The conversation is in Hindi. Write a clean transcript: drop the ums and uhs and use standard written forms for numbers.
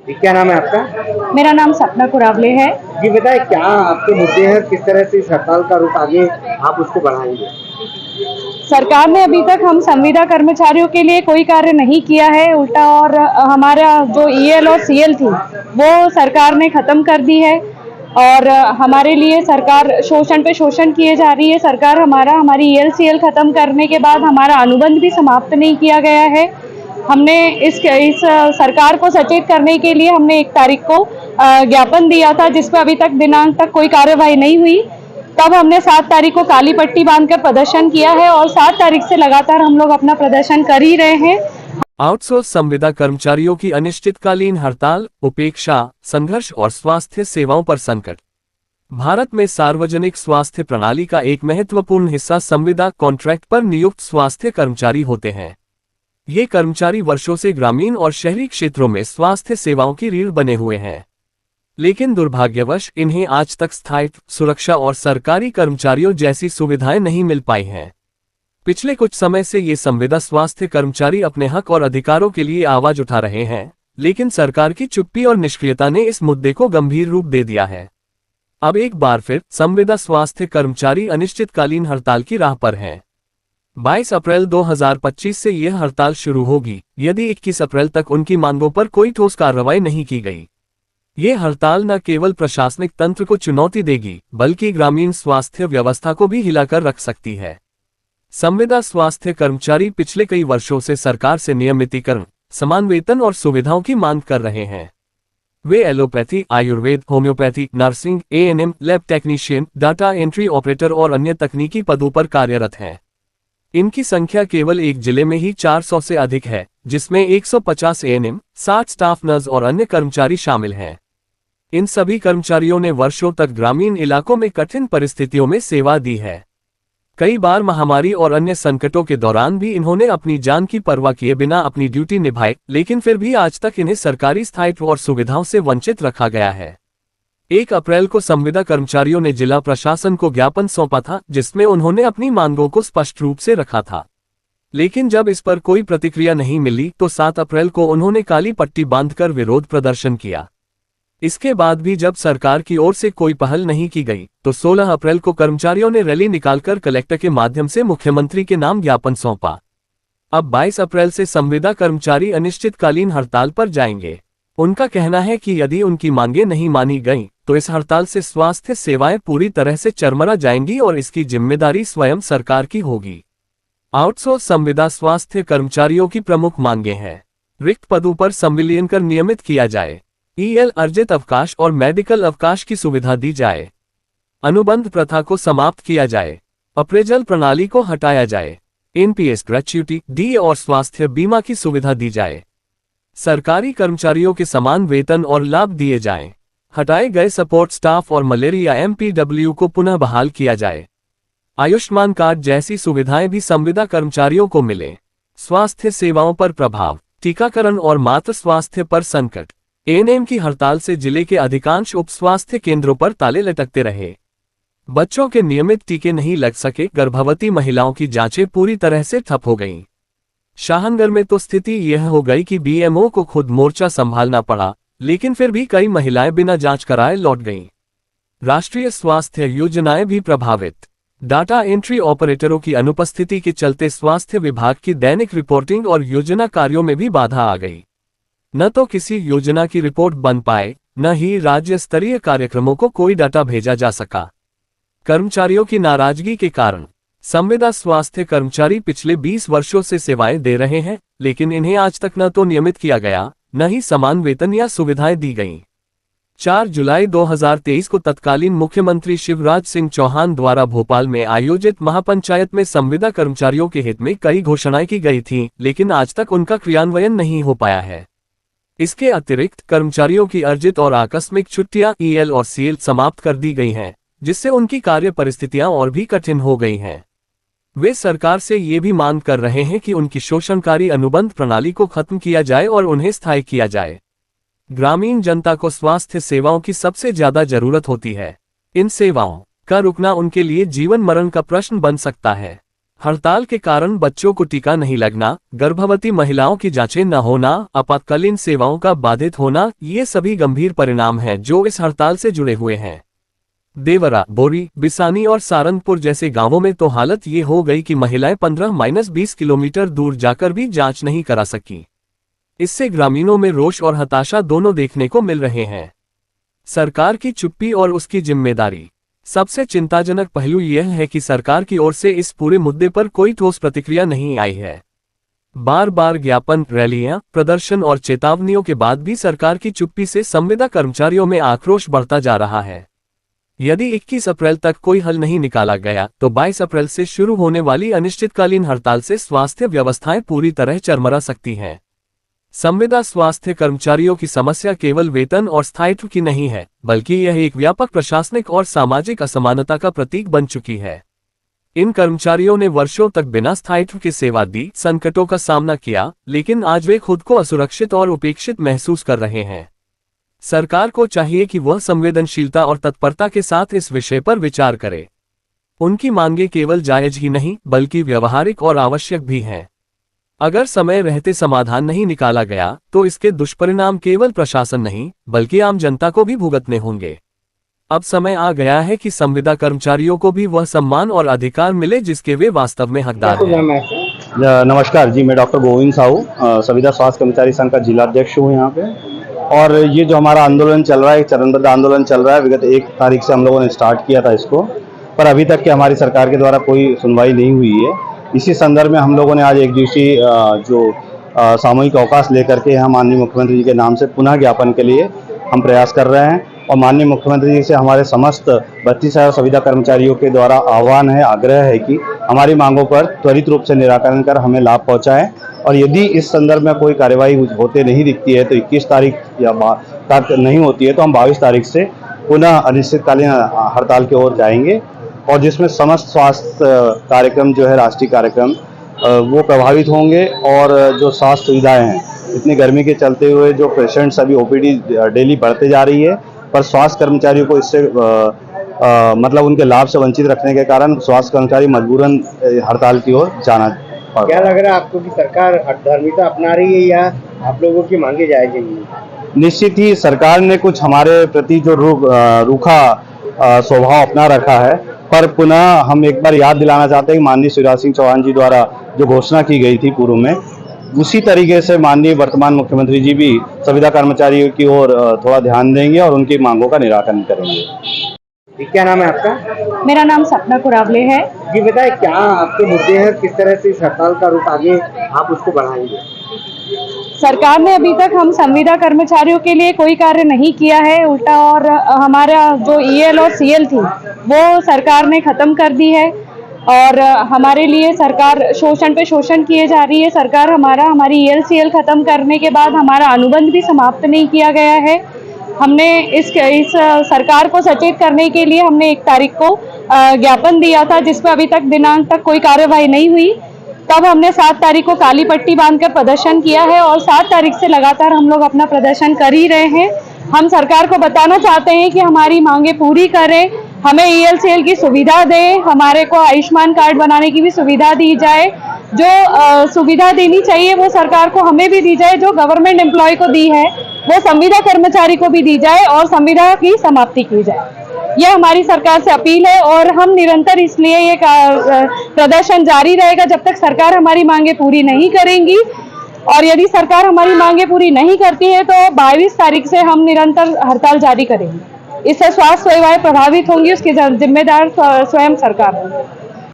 जी, क्या नाम है आपका? मेरा नाम सपना कुरावले है। जी बताएं, क्या आपके मुद्दे हैं, किस तरह से इस हड़ताल का रुख आगे आप उसको बढ़ाएंगे? सरकार ने अभी तक हम संविदा कर्मचारियों के लिए कोई कार्य नहीं किया है, उल्टा और हमारा जो ईएल और सीएल थी वो सरकार ने ख़त्म कर दी है और हमारे लिए सरकार शोषण पे शोषण किए जा रही है। सरकार हमारी ईएल सीएल ख़त्म करने के बाद हमारा अनुबंध भी समाप्त नहीं किया गया है। हमने इस सरकार को सचेत करने के लिए हमने 1 तारीख को ज्ञापन दिया था, जिस पर अभी तक दिनांक तक कोई कार्यवाही नहीं हुई। तब हमने 7 तारीख को काली पट्टी बांधकर प्रदर्शन किया है और 7 तारीख से लगातार हम लोग अपना प्रदर्शन कर ही रहे हैं। आउटसोर्स संविदा कर्मचारियों की अनिश्चितकालीन हड़ताल, उपेक्षा, संघर्ष और स्वास्थ्य सेवाओं पर संकट। भारत में सार्वजनिक स्वास्थ्य प्रणाली का एक महत्वपूर्ण हिस्सा संविदा कॉन्ट्रैक्ट पर नियुक्त स्वास्थ्य कर्मचारी होते हैं। ये कर्मचारी वर्षों से ग्रामीण और शहरी क्षेत्रों में स्वास्थ्य सेवाओं की रीढ़ बने हुए हैं, लेकिन दुर्भाग्यवश इन्हें आज तक स्थायित्व, सुरक्षा और सरकारी कर्मचारियों जैसी सुविधाएं नहीं मिल पाई हैं। पिछले कुछ समय से ये संविदा स्वास्थ्य कर्मचारी अपने हक और अधिकारों के लिए आवाज उठा रहे हैं, लेकिन सरकार की चुप्पी और निष्क्रियता ने इस मुद्दे को गंभीर रूप दे दिया है। अब एक बार फिर संविदा स्वास्थ्य कर्मचारी अनिश्चितकालीन हड़ताल की राह पर हैं। 22 अप्रैल 2025 से यह हड़ताल शुरू होगी, यदि 21 अप्रैल तक उनकी मांगों पर कोई ठोस कार्रवाई नहीं की गई। ये हड़ताल न केवल प्रशासनिक तंत्र को चुनौती देगी, बल्कि ग्रामीण स्वास्थ्य व्यवस्था को भी हिलाकर रख सकती है। संविदा स्वास्थ्य कर्मचारी पिछले कई वर्षों से सरकार से नियमितीकरण, समान वेतन और सुविधाओं की मांग कर रहे हैं। वे allopathy, Ayurveda, homeopathy, nursing, ANM, lab technician, data entry operator और अन्य तकनीकी पदों पर कार्यरत हैं। इनकी संख्या केवल एक जिले में ही 400 से अधिक है, जिसमें 150 एएनएम, 60 स्टाफ नर्स और अन्य कर्मचारी शामिल हैं। इन सभी कर्मचारियों ने वर्षों तक ग्रामीण इलाकों में कठिन परिस्थितियों में सेवा दी है। कई बार महामारी और अन्य संकटों के दौरान भी इन्होंने अपनी जान की परवाह किए बिना अपनी ड्यूटी निभाई, लेकिन फिर भी आज तक इन्हें सरकारी स्थायित्व और सुविधाओं से वंचित रखा गया है। 1 अप्रैल को संविदा कर्मचारियों ने जिला प्रशासन को ज्ञापन सौंपा था, जिसमें उन्होंने अपनी मांगों को स्पष्ट रूप से रखा था। लेकिन जब इस पर कोई प्रतिक्रिया नहीं मिली तो 7 अप्रैल को उन्होंने काली पट्टी बांधकर विरोध प्रदर्शन किया। इसके बाद भी जब सरकार की ओर से कोई पहल नहीं की गई, तो 16 अप्रैल को कर्मचारियों ने रैली निकालकर कलेक्टर के माध्यम से मुख्यमंत्री के नाम ज्ञापन सौंपा। अब 22 अप्रैल से संविदा कर्मचारी अनिश्चितकालीन हड़ताल पर जाएंगे। उनका कहना है कि यदि उनकी मांगें नहीं मानी गईं, तो इस हड़ताल से स्वास्थ्य सेवाएं पूरी तरह से चरमरा जाएंगी और इसकी जिम्मेदारी स्वयं सरकार की होगी। आउटसोर्स संविदा स्वास्थ्य कर्मचारियों की प्रमुख मांगें हैं। रिक्त पदों पर संविलियन कर नियमित किया जाए। ईएल अर्जित अवकाश और मेडिकल अवकाश की सुविधा दी जाए। अनुबंध प्रथा को समाप्त किया जाए। अप्रेजल प्रणाली को हटाया जाए। एनपीएस ग्रेच्युटी, डीए और स्वास्थ्य बीमा की सुविधा दी जाए। सरकारी कर्मचारियों के समान वेतन और लाभ दिए जाएं। हटाए गए सपोर्ट स्टाफ और मलेरिया एमपीडब्ल्यू को पुनः बहाल किया जाए। आयुष्मान कार्ड जैसी सुविधाएं भी संविदा कर्मचारियों को मिले। स्वास्थ्य सेवाओं पर प्रभाव, टीकाकरण और मातृ स्वास्थ्य पर संकट। एएनएम की हड़ताल से जिले के अधिकांश उप स्वास्थ्य केंद्रों पर ताले लटकते रहे। बच्चों के नियमित टीके नहीं लग सके। गर्भवती महिलाओं की जांचें पूरी तरह से ठप हो गईं। शाहनगर में तो स्थिति यह हो गई कि बीएमओ को खुद मोर्चा संभालना पड़ा, लेकिन फिर भी कई महिलाएं बिना जांच कराए लौट गईं। राष्ट्रीय स्वास्थ्य योजनाएं भी प्रभावित। डाटा एंट्री ऑपरेटरों की अनुपस्थिति के चलते स्वास्थ्य विभाग की दैनिक रिपोर्टिंग और योजना कार्यों में भी बाधा आ गई। न तो किसी योजना की रिपोर्ट बन पाए, न ही राज्य स्तरीय कार्यक्रमों को कोई डाटा भेजा जा सका। कर्मचारियों की नाराजगी के कारण संविदा स्वास्थ्य कर्मचारी पिछले 20 वर्षों से सेवाएं दे रहे हैं, लेकिन इन्हें आज तक न तो नियमित किया गया, न ही समान वेतन या सुविधाएं दी गईं। 4 जुलाई 2023 को तत्कालीन मुख्यमंत्री शिवराज सिंह चौहान द्वारा भोपाल में आयोजित महापंचायत में संविदा कर्मचारियों के हित में कई घोषणाएं की गई थीं, लेकिन आज तक उनका क्रियान्वयन नहीं हो पाया है। इसके अतिरिक्त कर्मचारियों की अर्जित और आकस्मिक छुट्टियां ईएल और सीएल समाप्त कर दी गई हैं, जिससे उनकी कार्य परिस्थितियां और भी कठिन हो गई हैं। वे सरकार से ये भी मांग कर रहे हैं कि उनकी शोषणकारी अनुबंध प्रणाली को खत्म किया जाए और उन्हें स्थायी किया जाए। ग्रामीण जनता को स्वास्थ्य सेवाओं की सबसे ज्यादा जरूरत होती है। इन सेवाओं का रुकना उनके लिए जीवन मरण का प्रश्न बन सकता है। हड़ताल के कारण बच्चों को टीका नहीं लगना, गर्भवती महिलाओं की जांचें न होना, आपातकालीन सेवाओं का बाधित होना, ये सभी गंभीर परिणाम हैं जो इस हड़ताल से जुड़े हुए हैं। देवरा, बोरी, बिसानी और सारंगपुर जैसे गांवों में तो हालत ये हो गई कि महिलाएं 15-20 किलोमीटर दूर जाकर भी जांच नहीं करा सकी। इससे ग्रामीणों में रोष और हताशा दोनों देखने को मिल रहे हैं। सरकार की चुप्पी और उसकी जिम्मेदारी। सबसे चिंताजनक पहलू यह है कि सरकार की ओर से इस पूरे मुद्दे पर कोई ठोस प्रतिक्रिया नहीं आई है। बार बार ज्ञापन, रैलियां, प्रदर्शन और चेतावनियों के बाद भी सरकार की चुप्पी से संविदा कर्मचारियों में आक्रोश बढ़ता जा रहा है। यदि 21 अप्रैल तक कोई हल नहीं निकाला गया तो 22 अप्रैल से शुरू होने वाली अनिश्चितकालीन हड़ताल से स्वास्थ्य व्यवस्थाएं पूरी तरह चरमरा सकती हैं। संविदा स्वास्थ्य कर्मचारियों की समस्या केवल वेतन और स्थायित्व की नहीं है, बल्कि यह एक व्यापक प्रशासनिक और सामाजिक असमानता का प्रतीक बन चुकी है। इन कर्मचारियों ने वर्षों तक बिना स्थायित्व की सेवा दी, संकटों का सामना किया, लेकिन आज वे खुद को असुरक्षित और उपेक्षित महसूस कर रहे हैं। सरकार को चाहिए कि वह संवेदनशीलता और तत्परता के साथ इस विषय पर विचार करे। उनकी मांगें केवल जायज ही नहीं, बल्कि व्यवहारिक और आवश्यक भी हैं। अगर समय रहते समाधान नहीं निकाला गया तो इसके दुष्परिणाम केवल प्रशासन नहीं, बल्कि आम जनता को भी भुगतने होंगे। अब समय आ गया है कि संविदा कर्मचारियों को भी वह सम्मान और अधिकार मिले जिसके वे वास्तव में हकदार हैं। नमस्कार जी, मैं डॉक्टर गोविंद साहू, संविदा स्वास्थ्य कर्मचारी संघ का जिला अध्यक्ष हूँ यहाँ पे। और ये जो हमारा आंदोलन चल रहा है, चरणबद्ध आंदोलन चल रहा है, विगत 1 तारीख से हम लोगों ने स्टार्ट किया था इसको, पर अभी तक कि हमारी सरकार के द्वारा कोई सुनवाई नहीं हुई है। इसी संदर्भ में हम लोगों ने आज एक दिवसीय सामूहिक अवकाश लेकर के हम माननीय मुख्यमंत्री जी के नाम से पुनः ज्ञापन के लिए हम प्रयास कर रहे हैं। और माननीय मुख्यमंत्री जी से हमारे समस्त 32,000 संविदा कर्मचारियों के द्वारा आह्वान है, आग्रह है कि हमारी मांगों पर त्वरित रूप से निराकरण कर हमें लाभ पहुंचाएं। और यदि इस संदर्भ में कोई कार्यवाही होते नहीं दिखती है तो 21 तारीख या तक नहीं होती है तो हम 22 तारीख से पुनः अनिश्चितकालीन हड़ताल की ओर जाएंगे, और जिसमें समस्त स्वास्थ्य कार्यक्रम जो है, राष्ट्रीय कार्यक्रम, वो प्रभावित होंगे। और जो स्वास्थ्य सुविधाएं हैं, इतनी गर्मी के चलते हुए जो पेशेंट्स अभी ओपीडी डेली बढ़ते जा रही है, पर स्वास्थ्य कर्मचारियों को इससे मतलब उनके लाभ से वंचित रखने के कारण स्वास्थ्य कर्मचारी मजबूरन हड़ताल की ओर जाना पड़। क्या लग रहा है आपको कि सरकार अधर्मिता अपना रही है या आप लोगों की मांगे जायज नहीं? निश्चित ही सरकार ने कुछ हमारे प्रति जो रूखा स्वभाव अपना रखा है, पर पुनः हम एक बार याद दिलाना चाहते हैं कि माननीय शिवराज सिंह चौहान जी द्वारा जो घोषणा की गई थी पूर्व में, उसी तरीके से माननीय वर्तमान मुख्यमंत्री जी भी संविदा कर्मचारियों की ओर थोड़ा ध्यान देंगे और उनकी मांगों का निराकरण करेंगे। क्या नाम है आपका? मेरा नाम सपना कुरावले है। जी बताए, क्या आपके मुद्दे हैं, किस तरह से इस हड़ताल का रुख आगे आप उसको बढ़ाएंगे? सरकार ने अभी तक हम संविदा कर्मचारियों के लिए कोई कार्य नहीं किया है, उल्टा और हमारा जो ईएल और सीएल थी वो सरकार ने खत्म कर दी है। और हमारे लिए सरकार शोषण पे शोषण किए जा रही है। सरकार हमारी ईएल सीएल खत्म करने के बाद हमारा अनुबंध भी समाप्त नहीं किया गया है। हमने इस सरकार को सचेत करने के लिए हमने 1 तारीख को ज्ञापन दिया था, जिस पर अभी तक दिनांक तक कोई कार्यवाही नहीं हुई। तब हमने 7 तारीख को काली पट्टी बांधकर प्रदर्शन किया है और 7 तारीख से लगातार हम लोग अपना प्रदर्शन कर ही रहे हैं। हम सरकार को बताना चाहते हैं कि हमारी मांगे पूरी करें, हमें ईएलसीएल की सुविधा दें, हमारे को आयुष्मान कार्ड बनाने की भी सुविधा दी जाए। जो सुविधा देनी चाहिए वो सरकार को हमें भी दी जाए, जो गवर्नमेंट एम्प्लॉय को दी है वो संविदा कर्मचारी को भी दी जाए और संविदा की समाप्ति की जाए। यह हमारी सरकार से अपील है और हम निरंतर इसलिए ये प्रदर्शन जारी रहेगा जब तक सरकार हमारी मांगे पूरी नहीं करेंगी। और यदि सरकार हमारी मांगे पूरी नहीं करती है तो 22 तारीख से हम निरंतर हड़ताल जारी करेंगे। इससे स्वास्थ्य सेवाएं प्रभावित होंगी, उसकी जिम्मेदार स्वयं सरकार होगी।